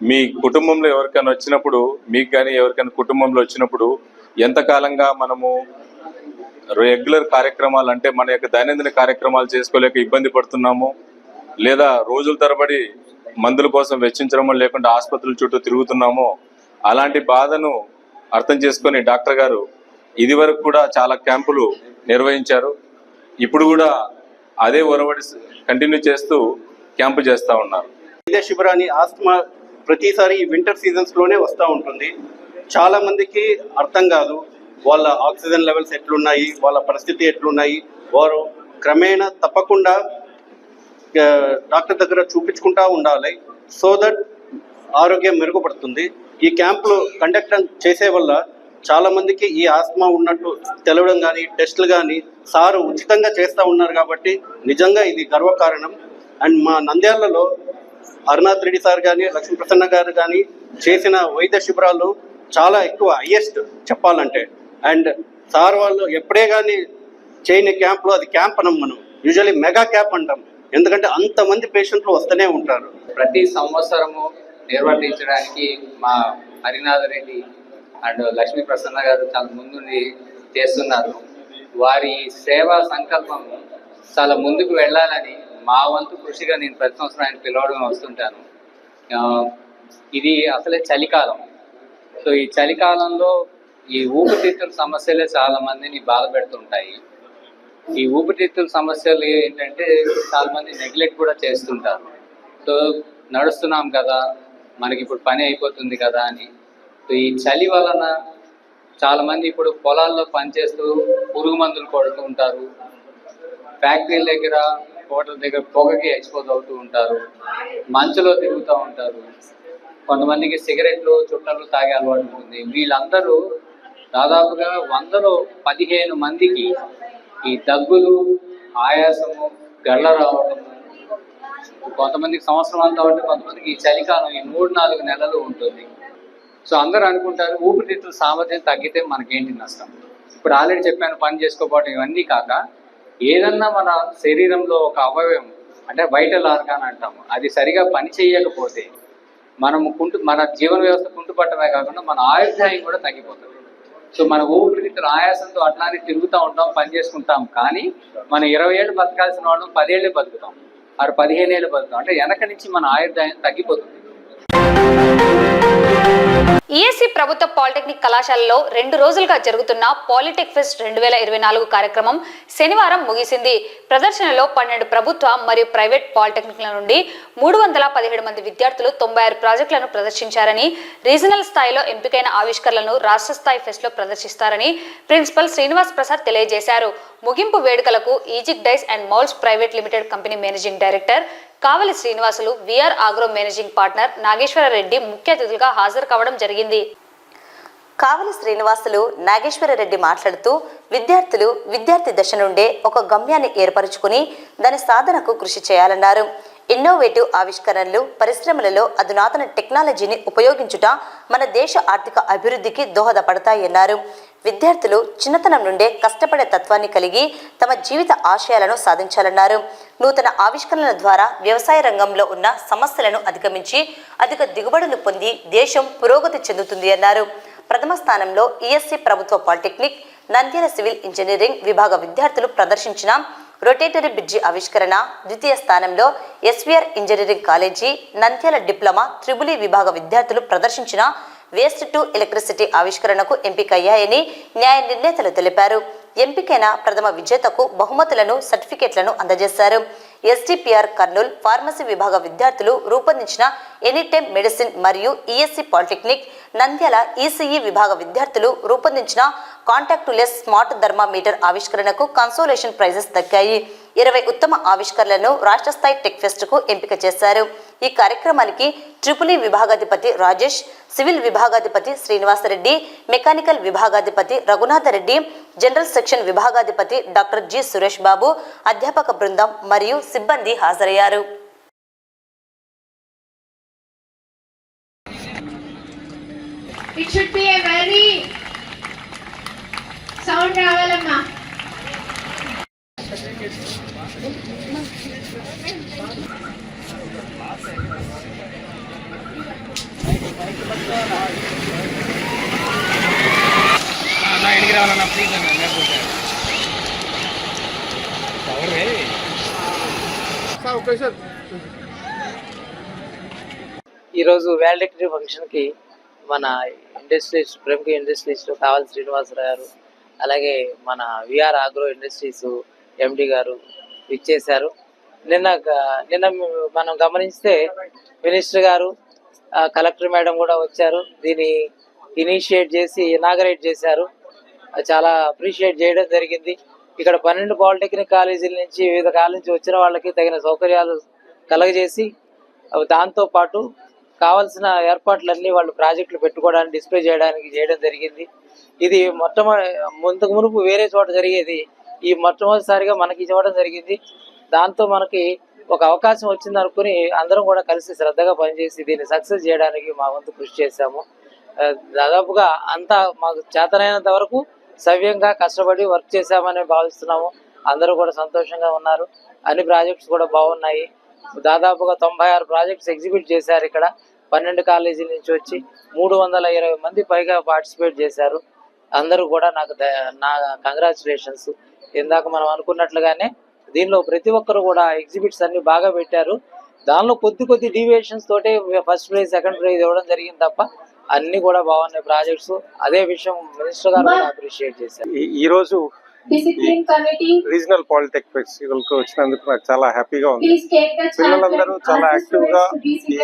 మీ కుటుంబంలో ఎవరికైనా వచ్చినప్పుడు, మీకు కానీ ఎవరికైనా కుటుంబంలో వచ్చినప్పుడు ఎంతకాలంగా మనము రెగ్యులర్ కార్యక్రమాలు అంటే మన యొక్క దైనందిన కార్యక్రమాలు చేసుకోలేక ఇబ్బంది పడుతున్నాము, లేదా రోజుల తరబడి మందుల కోసం వెచ్చించడమో లేకుంటే ఆసుపత్రుల చుట్టూ తిరుగుతున్నామో, అలాంటి బాధను అర్థం చేసుకొని డాక్టర్ గారు ఇది వరకు కూడా చాలా క్యాంపులు నిర్వహించారు. ఇప్పుడు కూడా అదే ఒరవడి కంటిన్యూ చేస్తూ క్యాంపు చేస్తూ ఉన్నారు.
వైద్య శిబిరాన్ని ఆస్తమా ప్రతిసారి వింటర్ సీజన్స్ లోనే వస్తూ ఉంటుంది. చాలా మందికి అర్థం కాదు వాళ్ళ ఆక్సిజన్ లెవెల్స్ ఎట్లున్నాయి, వాళ్ళ పరిస్థితి ఎట్లున్నాయి. వారు క్రమేణా తప్పకుండా డాక్టర్ దగ్గర చూపించుకుంటా ఉండాలి. సో దట్ ఆరోగ్యం మెరుగుపడుతుంది. ఈ క్యాంపులు కండక్ట్ చేసే వల్ల చాలా మందికి ఈ ఆస్తమా ఉన్నట్టు తెలవడం కానీ టెస్టులు కానీ సారు ఉచితంగా చేస్తూ ఉన్నారు. కాబట్టి నిజంగా ఇది గర్వకారణం. అండ్ మా నంద్యాలలో అరుణాథ్ రెడ్డి సార్ కానీ లక్ష్మీ ప్రసన్న గారు కానీ చేసిన వైద్య శిబిరాలు చాలా ఎక్కువ, హైయెస్ట్ చెప్పాలంటే. అండ్ సార్ వాళ్ళు ఎప్పుడే కానీ చేయని క్యాంప్లో అది క్యాంప్ అనం, మనం యూజువల్లీ మెగా క్యాంప్ అంటాం. ఎందుకంటే అంతమంది పేషెంట్లు వస్తూనే ఉంటారు.
ప్రతి సంవత్సరము నిర్వర్తించడానికి మా హరినాథ్ రెడ్డి అండ్ లక్ష్మీ ప్రసన్న గారు చాలా ముందుండి చేస్తున్నారు. వారి సేవా సంకల్పము చాలా ముందుకు వెళ్ళాలని మా వంతు కృషిగా నేను ప్రతి సంవత్సరం ఆయన పిలవడం వస్తుంటాను. ఇది అసలే చలికాలం. సో ఈ చలికాలంలో ఈ ఊపిరితిత్తుల సమస్యలే చాలా మందిని బాధ పెడుతుంటాయి. ఈ ఊపిరితిత్తుల సమస్యలు ఏంటంటే చాలా మంది నెగ్లెక్ట్ కూడా చేస్తుంటారు. సో నడుస్తున్నాం కదా, మనకి ఇప్పుడు పని అయిపోతుంది కదా అని. సో ఈ చలి వలన చాలా మంది ఇప్పుడు పొలాల్లో పనిచేస్తూ పురుగు మందులు కొడుతూ ఉంటారు, ఫ్యాక్టరీల దగ్గర హోటల్ దగ్గర పొగకి ఎక్స్పోజ్ అవుతూ ఉంటారు, మంచులో తిరుగుతూ ఉంటారు. కొంతమందికి సిగరెట్లు చుట్టలు తాగే అలవాటు ఉంటుంది. వీళ్ళందరూ దాదాపుగా 100లో 15 మందికి ఈ దగ్గులు, ఆయాసము, గళ్ళ రావడము, కొంతమందికి సంవత్సరం అంతా ఉంటే కొంతమందికి ఈ చలికాలం ఈ 3-4 నెలలు ఉంటుంది. సో అందరూ అనుకుంటారు ఊపిరితిత్తుల సామర్థ్యం తగ్గితే మనకేంటి నష్టం. ఇప్పుడు ఆల్రెడీ చెప్పాను, పని చేసుకోకపోవడం ఇవన్నీ కాక ఏదన్నా మన శరీరంలో ఒక అవయవం అంటే వైటల్ ఆర్గాన్ అంటాము, అది సరిగా పని చేయకపోతే మన జీవన వ్యవస్థ కుంటుపట్టమే కాకుండా మన ఆయుర్దాయం కూడా తగ్గిపోతుంది. సో మన ఊపిరితిత్తుల ఆయాసంతో అట్లానే తిరుగుతూ ఉంటాం, పని చేసుకుంటాం. కానీ మనం 20 ఏళ్ళు బతకాల్సిన వాళ్ళం 10 ఏళ్ళే బతుకుతాం, 15 ఏళ్ళు బతుకుతాం. అంటే వెనక నుంచి మన ఆయుర్దాయం తగ్గిపోతుంది.
ఈఎస్సీ ప్రభుత్వ పాలిటెక్నిక్ కళాశాలలో 2 రోజులుగా జరుగుతున్న పాలిటెక్ ఫెస్ట్ 2024 కార్యక్రమం శనివారం ముగిసింది. ప్రదర్శనలో 12 ప్రభుత్వ మరియు ప్రైవేట్ పాలిటెక్నిక్ల నుండి 317 మంది విద్యార్థులు 96 ప్రాజెక్టులను ప్రదర్శించారని, రీజనల్ స్థాయిలో ఎంపికైన ఆవిష్కరణలను రాష్ట్ర స్థాయి ఫెస్ట్లో ప్రదర్శిస్తారని ప్రిన్సిపల్ శ్రీనివాస్ ప్రసాద్ తెలియజేశారు. ముగింపు వేడుకలకు ఈజిక్ dies and moulds private limited company managing director Kavali Srinivasulu, V R agro managing partner Nageswara Reddy ముఖ్య అతిథులుగా హాజరు కావడం జరిగింది.
కావలి శ్రీనివాసులు, నాగేశ్వర రెడ్డి మాట్లాడుతూ విద్యార్థులు విద్యార్థి దశ నుండే ఒక గమ్యాన్ని ఏర్పరచుకుని దాని సాధనకు కృషి చేయాలన్నారు. ఇన్నోవేటివ్ ఆవిష్కరణలు, పరిశ్రమలలో అధునాతన టెక్నాలజీని ఉపయోగించుట మన దేశ ఆర్థిక అభివృద్ధికి దోహదపడతాయన్నారు. విద్యార్థులు చిన్నతనం నుండే కష్టపడే తత్వాన్ని కలిగి తమ జీవిత ఆశయాలను సాధించాలన్నారు. నూతన ఆవిష్కరణల ద్వారా వ్యవసాయ రంగంలో ఉన్న సమస్యలను అధిగమించి అధిక దిగుబడులు పొంది దేశం పురోగతి చెందుతుంది అన్నారు. ప్రథమ స్థానంలో ఈఎస్సీ ప్రభుత్వ పాలిటెక్నిక్ నంద్యాల సివిల్ ఇంజనీరింగ్ విభాగ విద్యార్థులు ప్రదర్శించిన రొటేటరీ బ్రిడ్జి ఆవిష్కరణ, ద్వితీయ స్థానంలో S V R engineering college Nandyal diploma triple E విభాగ విద్యార్థులు ప్రదర్శించిన వేస్ట్ టు ఎలక్ట్రిసిటీ ఆవిష్కరణకు ఎంపికయ్యాయని న్యాయ నిర్ణేతలు తెలిపారు. ఎంపికైన ప్రథమ విజేతకు బహుమతులను, సర్టిఫికెట్లను అందజేశారు. ఎస్డిపిఆర్ కర్నూల్ ఫార్మసీ విభాగ విద్యార్థులు రూపొందించిన ఎనీటైమ్ మెడిసిన్ మరియు ఈఎస్సీ పాలిటెక్నిక్ నంద్యాల ఈసీఈ విభాగ విద్యార్థులు రూపొందించిన కాంటాక్టులెస్ స్మార్ట్ థర్మామీటర్ ఆవిష్కరణకు కన్సోలేషన్ ప్రైజెస్ దక్కాయి. 20 ఉత్తమ ఆవిష్కరణలను రాష్ట్ర స్థాయి టెక్ ఫెస్ట్ కు ఎంపిక చేశారు. ఈ కార్యక్రమానికి ట్రిపుల్ విభాగాధిపతి రాజేష్, సివిల్ విభాగాధిపతి శ్రీనివాసరెడ్డి, మెకానికల్ విభాగాధిపతి రఘునాథరెడ్డి, జనరల్ సెక్షన్ విభాగాధిపతి డాక్టర్ జి సురేష్ బాబు, అధ్యాపక బృందం మరియు సిబ్బంది హాజరయ్యారు.
It should be a very sound రావాలమ్మా.
ఈరోజు వ్యాలిడిటీ ఫంక్షన్కి మన ఇండస్ట్రీస్, ప్రముఖ ఇండస్ట్రీస్లో కావలి శ్రీనివాసరావు గారు, అలాగే మన విఆర్ ఆగ్రో ఇండస్ట్రీస్ ఎండి గారు ఇచ్చేశారు. నిన్న మనం గమనిస్తే మినిస్టర్ గారు, కలెక్టర్ మేడం కూడా వచ్చారు. దీన్ని ఇనిషియేట్ చేసి ఇనాగరేట్ చేశారు. చాలా అప్రిషియేట్ చేయడం జరిగింది. ఇక్కడ 12 పాలిటెక్నిక్ కాలేజీల నుంచి వివిధ కాలేజీ నుంచి వచ్చిన వాళ్ళకి తగిన సౌకర్యాలు కలగజేసి దాంతో పాటు కావాల్సిన ఏర్పాట్లన్నీ వాళ్ళు ప్రాజెక్టులు పెట్టుకోవడానికి డిస్ప్లే చేయడం జరిగింది. ఇది ముందుకు మునుపు వేరే చోట జరిగేది, ఈ మొట్టమొదటిసారిగా మనకి ఇవ్వడం జరిగింది. దాంతో మనకి ఒక అవకాశం వచ్చింది అనుకుని అందరం కూడా కలిసి శ్రద్ధగా పనిచేసి దీన్ని సక్సెస్ చేయడానికి మా వంతు కృషి చేశాము. దాదాపుగా అంతా మాకు చేతనైనంత వరకు సవ్యంగా కష్టపడి వర్క్ చేశామని భావిస్తున్నాము. అందరూ కూడా సంతోషంగా ఉన్నారు. అన్ని ప్రాజెక్ట్స్ కూడా బాగున్నాయి. దాదాపుగా 96 ప్రాజెక్ట్స్ ఎగ్జిబిట్ చేశారు. ఇక్కడ 12 కాలేజీల నుంచి వచ్చి 320 మంది పైగా పార్టిసిపేట్ చేశారు. అందరూ కూడా నా కంగ్రాచులేషన్స్. ఇందాక మనం అనుకున్నట్లుగానే దీనిలో ప్రతి ఒక్కరు కూడా ఎగ్జిబిట్స్ అన్ని బాగా పెట్టారు. దానిలో కొద్ది డీవియేషన్స్ తోటే ఫస్ట్ ప్రైజ్, సెకండ్ ప్రైజ్ ఇవ్వడం జరిగింది తప్ప అన్ని కూడా బాగున్నాయి ప్రాజెక్ట్స్. అదే విషయం మినిస్టర్ గారు కూడా అప్రిషియేట్ చేశారు.
ఈ రోజు రీజనల్ పాలిటెక్ ఫెస్టివల్ కు వచ్చినందుకు నాకు చాలా హ్యాపీగా ఉంది. పిల్లలందరూ చాలా యాక్టివ్ గా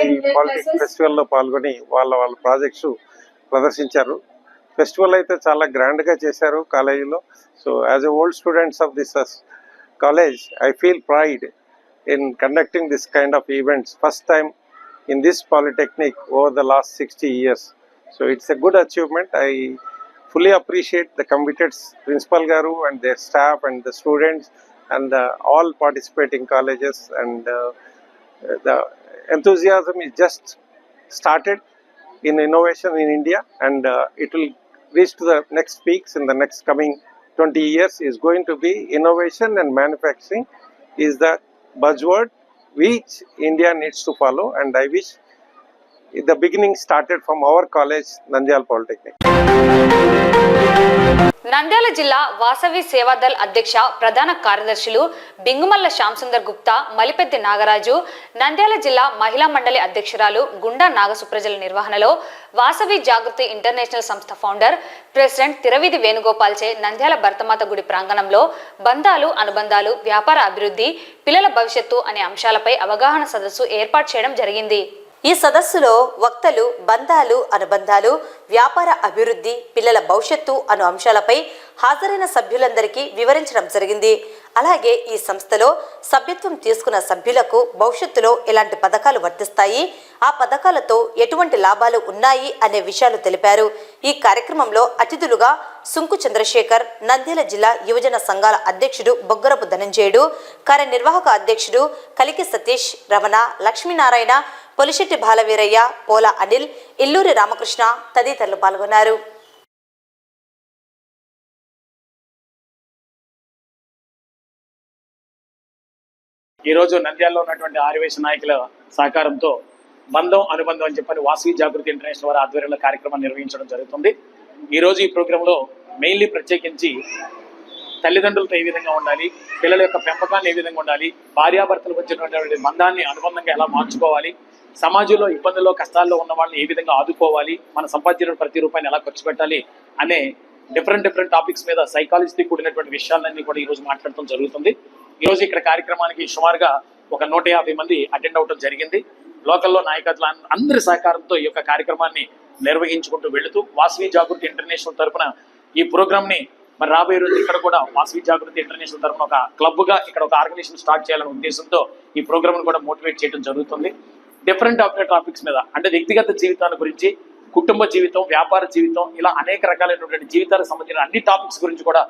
ఈ పాలిటెక్ ఫెస్టివల్ లో పాల్గొని వాళ్ళ ప్రాజెక్ట్స్ ప్రదర్శించారు. ఫెస్టివల్ అయితే చాలా గ్రాండ్ గా చేశారు కాలేజీలో. So as a old students of this college, I feel pride in conducting this kind of events. First time in this polytechnic over the last 60 years. So it's a good achievement. I fully appreciate the committed principal garu and their staff and the students and all participating colleges, and the enthusiasm is just started in innovation in India, and it will reach to the next peaks in the next coming 20 years. Is going to be innovation and manufacturing is the buzzword which India needs to follow, and I wish the beginning started from our college, Nandyal Polytechnic.
Nandyal జిల్లా వాసవి సేవాదల్ అధ్యక్ష ప్రధాన కార్యదర్శులు బింగుమల్ల శ్యాంసుందర్ గుప్తా, మలిపెద్ది నాగరాజు, నంద్యాల జిల్లా మహిళా మండలి అధ్యక్షురాలు గుండా నాగసుప్రజల నిర్వహణలో వాసవి జాగృతి ఇంటర్నేషనల్ సంస్థ ఫౌండర్, ప్రెసిడెంట్ తిరవిధి వేణుగోపాల్చే నంద్యాల భర్తమాత గుడి ప్రాంగణంలో బంధాలు, అనుబంధాలు, వ్యాపార అభివృద్ధి, పిల్లల భవిష్యత్తు అనే అంశాలపై అవగాహన సదస్సు ఏర్పాటు చేయడం జరిగింది.
ఈ సదస్సులో వక్తలు బంధాలు, అనుబంధాలు, వ్యాపార అభివృద్ధి, పిల్లల భవిష్యత్తు అను అంశాలపై హాజరైన సభ్యులందరికీ వివరించడం జరిగింది. అలాగే ఈ సంస్థలో సభ్యత్వం తీసుకున్న సభ్యులకు భవిష్యత్తులో ఎలాంటి పథకాలు వర్తిస్తాయి, ఆ పథకాలతో ఎటువంటి లాభాలు ఉన్నాయి అనే విషయాలు తెలిపారు. ఈ కార్యక్రమంలో అతిథులుగా సుంకు చంద్రశేఖర్, నంద్యాల జిల్లా యువజన సంఘాల అధ్యక్షుడు బొగ్గరపు ధనంజయుడు, కార్యనిర్వాహక అధ్యక్షుడు కలికి సతీష్, రమణ, లక్ష్మీనారాయణ, పొలిశెట్టి బాలవీరయ్య, పోల అనిల్, ఇల్లూరి రామకృష్ణ తదితరులు పాల్గొన్నారు.
ఈరోజు నంద్యాలలో ఉన్నటువంటి ఆర్యవేశ నాయకుల సహకారంతో బంధం, అనుబంధం అని చెప్పని వాసవి జాగృతి ఇంటర్నేషనల్ వారి ఆధ్వర్యంలో కార్యక్రమం నిర్వహించడం జరుగుతుంది. ఈరోజు ఈ ప్రోగ్రాంలో మెయిన్లీ ప్రత్యేకించి తల్లిదండ్రులతో ఏ విధంగా ఉండాలి, పిల్లల యొక్క పెంపకాన్ని ఏ విధంగా ఉండాలి, భార్యాభర్తలకు వచ్చినటువంటి బంధాన్ని అనుబంధంగా ఎలా మార్చుకోవాలి, సమాజంలో ఇబ్బందుల్లో కష్టాల్లో ఉన్న వాళ్ళని ఏ విధంగా ఆదుకోవాలి, మన సంపాదించిన ప్రతి రూపాయిని ఎలా ఖర్చు పెట్టాలి అనే డిఫరెంట్ టాపిక్స్ మీద సైకాలజీతో కూడినటువంటి విషయాలన్నీ కూడా ఈరోజు మాట్లాడటం జరుగుతుంది. ఈరోజు ఇక్కడ కార్యక్రమానికి సుమారుగా ఒక 150 మంది అటెండ్ అవడం జరిగింది. లోకల్లో నాయకత్వ అందరి సహకారంతో ఈ యొక్క కార్యక్రమాన్ని నిర్వహించుకుంటూ వెళుతూ వాసవి జాగృతి ఇంటర్నేషనల్ తరఫున ఈ ప్రోగ్రామ్ని మరి రాబోయే రోజు ఇక్కడ కూడా వాసవి జాగృతి ఇంటర్నేషనల్ తరఫున ఒక క్లబ్గా ఇక్కడ ఒక ఆర్గనైజేషన్ స్టార్ట్ చేయాలనే ఉద్దేశంతో ఈ ప్రోగ్రామ్ను కూడా మోటివేట్ చేయడం జరుగుతుంది. డిఫరెంట్ టాపిక్స్ మీద, అంటే వ్యక్తిగత జీవితాల గురించి, కుటుంబ జీవితం, వ్యాపార జీవితం, ఇలా అనేక రకాలైనటువంటి జీవితాలకు సంబంధించిన అన్ని టాపిక్స్ గురించి కూడా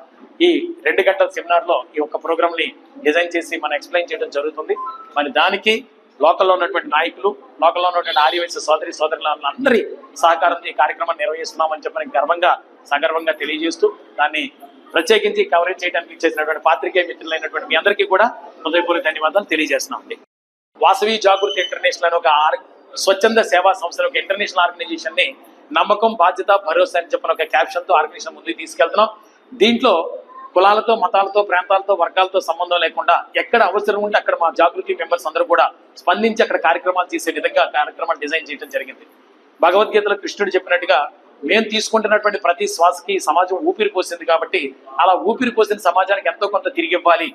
ఈ 2 గంటల సెమినార్లో ఈ యొక్క ప్రోగ్రామ్ని డిజైన్ చేసి మనం ఎక్స్ప్లెయిన్ చేయడం జరుగుతుంది. మరి దానికి లోకల్లో ఉన్నటువంటి నాయకులు, లోకల్లో ఉన్నటువంటి ఆర్యవైశ్య సోదరులందరి సహకారంతో ఈ కార్యక్రమాన్ని నిర్వహిస్తున్నామని చెప్పని సగర్వంగా తెలియజేస్తూ దాన్ని ప్రత్యేకించి కవరేజ్ చేయడానికి ఇచ్చేసినటువంటి పాత్రికేయ మిత్రులైనటువంటి మీ అందరికీ కూడా హృదయపూర్వక ధన్యవాదాలు తెలియజేస్తున్నాం. వాసవి జాగృతి ఇంటర్నేషనల్ అనే ఒక స్వచ్ఛంద సేవా సంస్థ, ఒక ఇంటర్నేషనల్ ఆర్గనైజేషన్ ని నమ్మకం, బాధ్యత, భరోసా అని చెప్పిన ఒక క్యాప్షన్ తో ఆర్గనైజేషన్ ముందుకు తీసుకెళ్తున్నాం. దీంట్లో కులాలతో, మతాలతో, ప్రాంతాలతో, వర్గాలతో సంబంధం లేకుండా ఎక్కడ అవసరం ఉంటే అక్కడ మా జాగృతి మెంబర్స్ అందరూ కూడా స్పందించి అక్కడ కార్యక్రమాలు చేసే విధంగా కార్యక్రమాలు డిజైన్ చేయడం జరిగింది. భగవద్గీతలో కృష్ణుడు చెప్పినట్టుగా మేము తీసుకుంటున్నటువంటి ప్రతి శ్వాసకి సమాజం ఊపిరి పోసింది కాబట్టి అలా ఊపిరి పోసిన సమాజానికి ఎంతో కొంత తిరిగి ఇవ్వాలి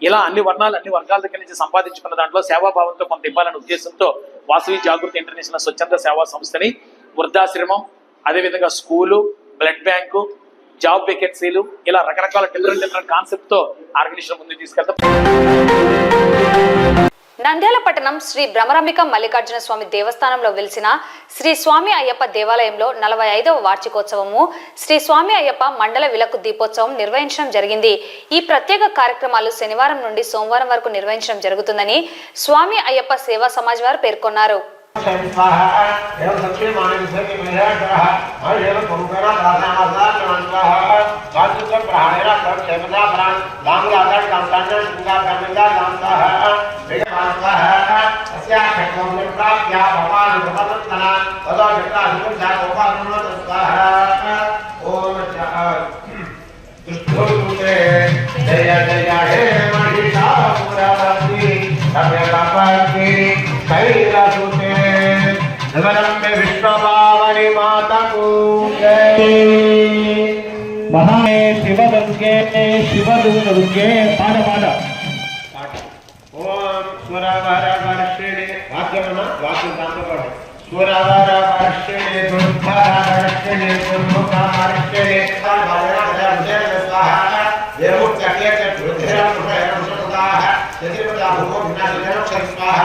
ఇలా అన్ని వర్ణాలు అన్ని వర్గాల దగ్గర నుంచి సంపాదించుకున్న దాంట్లో సేవాభావంతో కొంత ఇవ్వాలనే ఉద్దేశంతో వాసవి జాగృతి ఇంటర్నేషనల్ స్వచ్ఛంద సేవా సంస్థని వృద్ధాశ్రమం, అదేవిధంగా స్కూలు, బ్లడ్ బ్యాంకు, జాబ్ వేకెన్సీలు ఇలా రకరకాల డిఫరెంట్ కాన్సెప్ట్ తో ఆర్గనైజేషన్ ముందుకు తీసుకెళ్తాం.
నంద్యాల పట్టణం శ్రీ భ్రమరాంబిక మల్లికార్జున స్వామి దేవస్థానంలో వెలిసిన శ్రీ స్వామి అయ్యప్ప దేవాలయంలో 45వ వార్షికోత్సవము, శ్రీ స్వామి అయ్యప్ప మండల విలక్కు దీపోత్సవం నిర్వహించడం జరిగింది. ఈ ప్రత్యేక కార్యక్రమాలు శనివారం నుండి సోమవారం వరకు నిర్వహించడం జరుగుతుందని స్వామి అయ్యప్ప సేవా సమాజ్ వారు పేర్కొన్నారు.
जय जय हे महिषासुरमर्दिनी रम्यकपर्दिनी कैलासुते नवरम्य विश्वपावनि मातकु
మహాే శివదుర్గే శివదుర్గే పాట పాట
ఓం సురవర వర్షిణి వాక్యమన వాక్యం దాంతోపాటు సురవర వర్షిణి దుర్ధర వర్షిణి దుర్ముఖ వర్షిణి స్వాహ దేవముఖ్య రుద్రం స్వాహ చతుర్పదా భూమో వినాశనం స్వాహ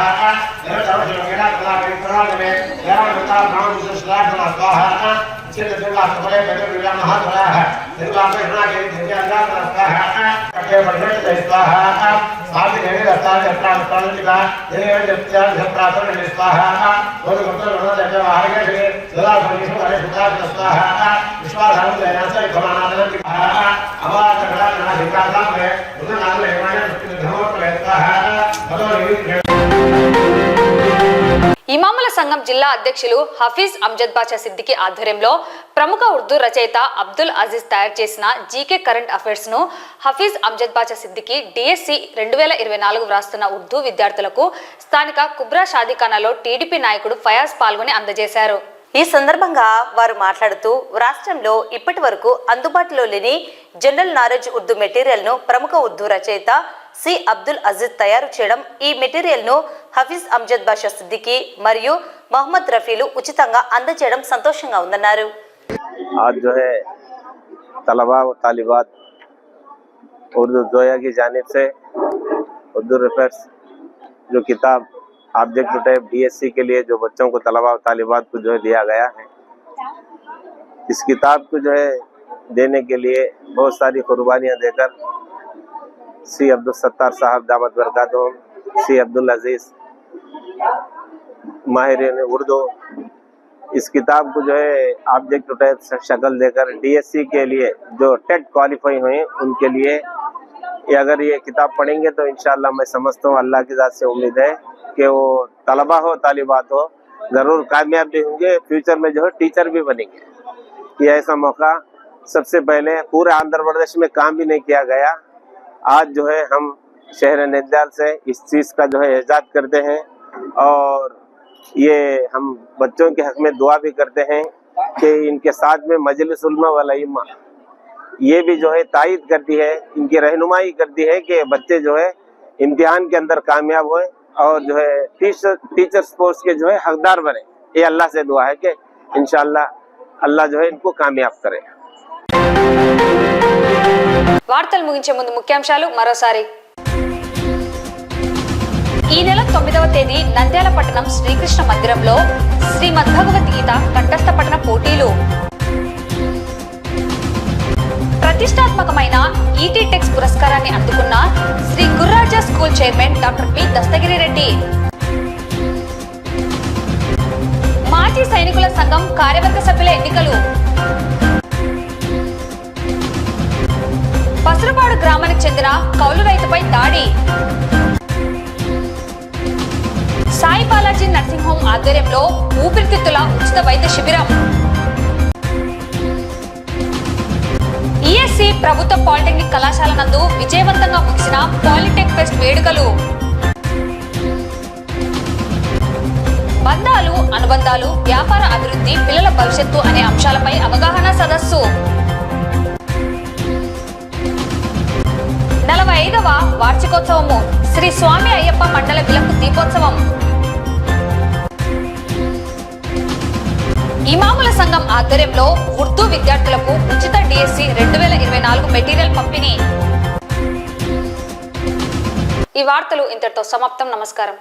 స్వాహ दुर्गा सुबह दुर्गा महाद्वाह दुर्गा कृष्णा के दुर्गा स्वाहा के वर्णन स्वाहा साथ देवी दत्ता जत्रा प्राणिका देवी दत्ता जत्रा स्वाहा बोल गोत्र वर्णन देव आगे से सदा भविष्य वाले सुता स्वाहा विश्वाधारण लेना से गमनानंद स्वाहा अवाद कड़ा ना विकासा में उन नाम लेवाने धर्म स्वाहा भलो
ఇమాముల సంఘం జిల్లా అధ్యక్షులు హఫీజ్ అమ్జద్ బాషా సిద్దికి ఆధ్వర్యంలో ప్రముఖ ఉర్దూ రచయిత అబ్దుల్ అజీజ్ తయారు చేసిన జీకే కరెంట్ అఫైర్స్ ను హఫీజ్ అమ్జద్ బాషా సిద్దికి డిఎస్సి 2024 వ్రాస్తున్న ఉర్దూ విద్యార్థులకు స్థానిక కుబ్రా షాదీఖానాలో టీడీపీ నాయకుడు ఫయాజ్ పాల్గొని అందజేశారు.
ఈ సందర్భంగా వారు మాట్లాడుతూ రాష్ట్రంలో ఇప్పటి వరకు అందుబాటులో లేని జనరల్ నాలెడ్జ్ ఉర్దూ మెటీరియల్ ను ప్రముఖ ఉర్దూ రచయిత సి అబ్దుల్ అజీజ్ తయారు చేయడం, ఈ మెటీరియల్ ను హఫీజ్ అమ్జద్ బాషా సిద్దికి మరియు మొహమ్మద్ రఫీలు ఉచితంగా అందజేయడం సంతోషంగా ఉందన్నారు.
आज जो है तलबा व तालिबात उर्दू जोया की जानिब से उर्दू रिफर्स जो किताब ऑब्जेक्ट टाइप डीएससी के लिए जो बच्चों को तलबा व तालिबात को जो है दिया गया है, इस किताब को जो है देने के लिए बहुत सारी कुर्बानियाँ देकर सी अब्दुल सत्तार साहब दामद बरकातुहुम, सी अब्दुल अजीज माहिरीन उर्दू इस किताब को जो है ऑब्जेक्ट टाइप शक्ल देकर डीएससी के लिए जो टेट क्वालिफाई हुए उनके लिए अगर ये किताब पढ़ेंगे तो इंशाल्लाह मैं समझता हूँ, अल्लाह की ज़ात से उम्मीद है कि वो तलबा हो तालिबात हो ज़रूर कामयाब भी होंगे, फ्यूचर में जो है टीचर भी बनेंगे। ये ऐसा मौका सबसे पहले पूरे आंध्र प्रदेश में काम भी नहीं किया गया, आज जो है हम शहर नंद्याल से इस चीज़ का जो है एजाद करते हैं और ये हम बच्चों के हक में दुआ भी करते हैं कि इनके साथ में मजलिस उलमा वल इल्मा ये भी जो है तायद करती है, इनकी रहनुमाई करती है कि बच्चे जो है इम्तिहान के अंदर कामयाब होए और जो है टीचर्स पोस्ट के जो है हकदार बने। ये अल्लाह से दुआ है कि इंशाअल्लाह अल्लाह जो है इनको कामयाब करे।
వార్తలు ముగించే ముందు ముఖ్యాంశాలు మరోసారి. ఈ నెల 9వ తేదీ నంద్యాల పట్టణం శ్రీకృష్ణ మందిరంలో శ్రీమద్ భగవద్గీత కంఠస్థ పఠన పోటీలు. ప్రతిష్టాత్మకమైన ఈటీ టెక్స్ పురస్కారాన్ని అందుకున్న Shri Gurraja school chairman doctor P Dastagiri Reddy. మాజీ సైనికుల సంఘం కార్యవర్గ సభ్యుల ఎన్నికలు. పసరపాడు గ్రామానికి చెందిన కౌలు రైతుపై దాడి. సాయి బాలాజీ నర్సింగ్ హోమ్ ఆధ్వర్యంలో ఊపిరితిత్తుల ఉచిత వైద్య శిబిరం. ఈఎస్సి ప్రభుత్వ పాలిటెక్నిక్ కళాశాల నందు విజయవంతంగా ముగిసిన పాలిటెక్ ఫెస్ట్ వేడుకలు. బంధాలు, అనుబంధాలు, వ్యాపార అభివృద్ధి, పిల్లల భవిష్యత్తు అనే అంశాలపై అవగాహన సదస్సు. 5వ వార్షికోత్సవము శ్రీ స్వామి అయ్యప్ప మండల విలక్కు దీపోత్సవం. ఇమాముల సంఘం ఆధ్వర్యంలో ఉర్దూ విద్యార్థులకు ఉచిత డిఎస్సి 2024 మెటీరియల్ పంపిణీ. ఈ వార్తలు ఇంతటితో సమాప్తం. నమస్కారం.